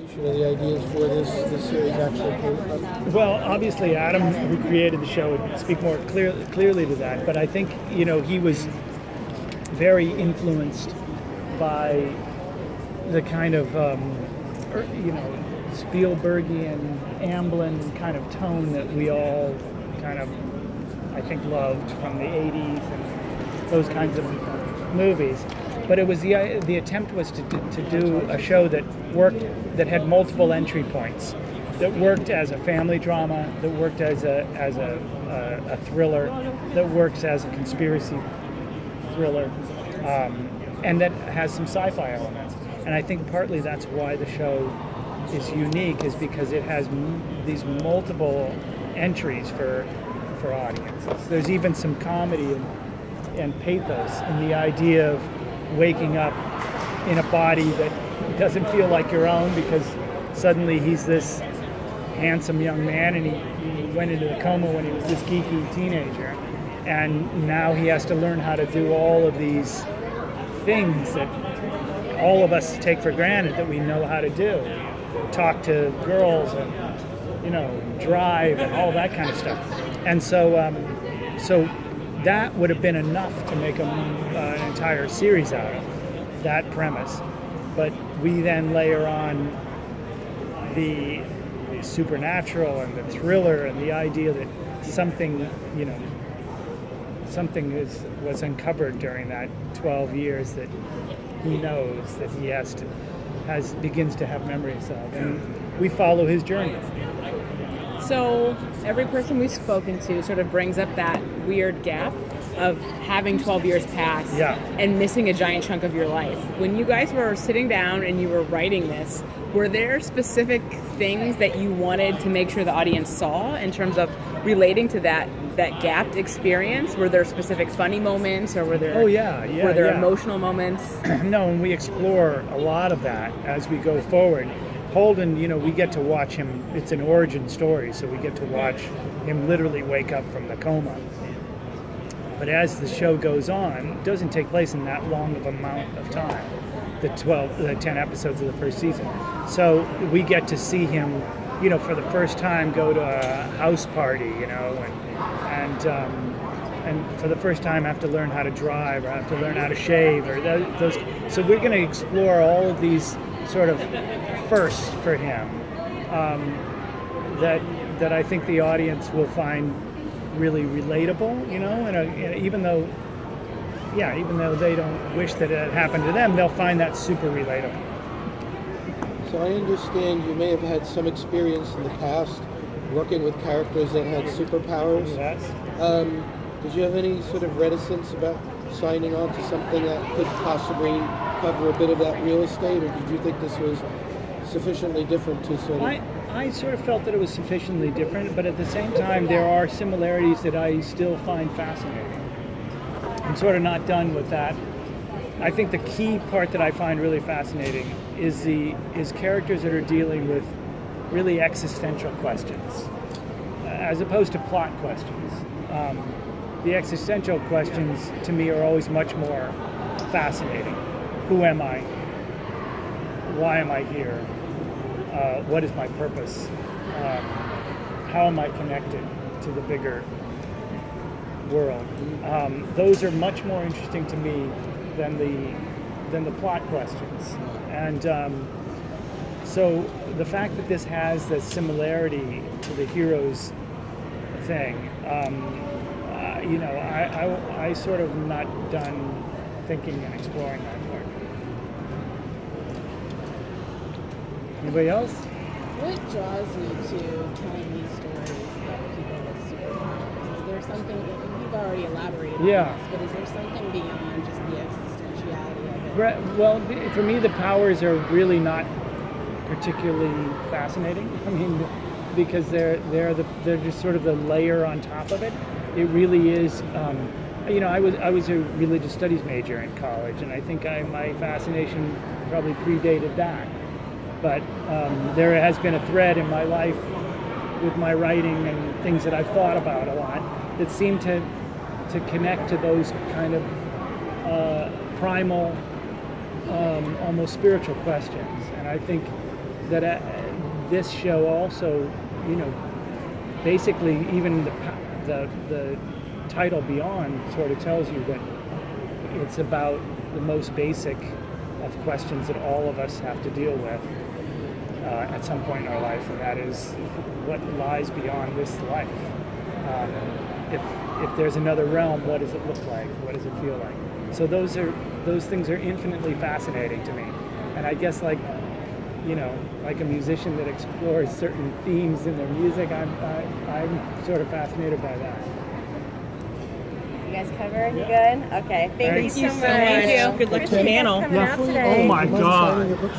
inspiration of the ideas for this series actually came from? Well, obviously Adam, who created the show, would speak more clearly to that. But I think he was very influenced by the kind of Spielbergian, Amblin kind of tone that we all kind of, I think, loved from the 80s and those kinds of movies. But it was the attempt was to do a show that worked, that had multiple entry points, that worked as a family drama, that worked as a thriller, that works as a conspiracy thriller, and that has some sci-fi elements. And I think partly that's why the show is unique, is because it has these multiple entries for audiences. There's even some comedy and pathos in the idea of waking up in a body that doesn't feel like your own, because suddenly he's this handsome young man and he went into the coma when he was this geeky teenager, and now he has to learn how to do all of these things that all of us take for granted that we know how to do. Talk to girls and drive and all that kind of stuff. And so that would have been enough to make an entire series out of, that premise. But we then layer on the supernatural and the thriller and the idea that something was uncovered during that 12 years that he knows that he begins to have memories of, and we follow his journey. So every person we've spoken to sort of brings up that weird gap of having 12 years pass and missing a giant chunk of your life. When you guys were sitting down and you were writing this, were there specific things that you wanted to make sure the audience saw in terms of relating to that gapped experience? Were there specific funny moments, or were there emotional moments? No, and we explore a lot of that as we go forward. Holden, we get to watch him. It's an origin story, so we get to watch him literally wake up from the coma. But as the show goes on, it doesn't take place in that long of amount of time, the 10 episodes of the first season. So we get to see him, for the first time go to a house party, and for the first time have to learn how to drive, or have to learn how to shave, or those. So we're going to explore all of these sort of firsts for him that I think the audience will find really relatable, and even though they don't wish that it had happened to them, they'll find that super relatable. So I understand you may have had some experience in the past working with characters that had superpowers. Yes. Did you have any sort of reticence about signing on to something that could possibly cover a bit of that real estate, or did you think this was sufficiently different to sort of... I sort of felt that it was sufficiently different, but at the same time there are similarities that I still find fascinating. I'm sort of not done with that. I think the key part that I find really fascinating is characters that are dealing with really existential questions, as opposed to plot questions. The existential questions to me are always much more fascinating. Who am I? Why am I here? What is my purpose? How am I connected to the bigger world? Those are much more interesting to me than the plot questions. And so the fact that this has the similarity to the heroes thing, I sort of not done thinking and exploring that part. Anybody else? What draws you to telling these stories about people with superpowers? Is there something that you've already elaborated on this, but is there something beyond just the existentiality of it? Well, for me, the powers are really not particularly fascinating. I mean, because they're just sort of the layer on top of it. It really is. I was a religious studies major in college, and I think my fascination probably predated that. But there has been a thread in my life with my writing and things that I've thought about a lot that seem to connect to those kind of primal, almost spiritual questions. And I think that this show also, you know, basically even the title Beyond sort of tells you that it's about the most basic of questions that all of us have to deal with at some point in our life, and that is what lies beyond this life. If there's another realm, what does it look like? What does it feel like? So those things are infinitely fascinating to me, and I guess like a musician that explores certain themes in their music, I'm sort of fascinated by that. You guys covered? You good? Okay. Thank you so much. Thank you. Good luck to the panel. Oh my God.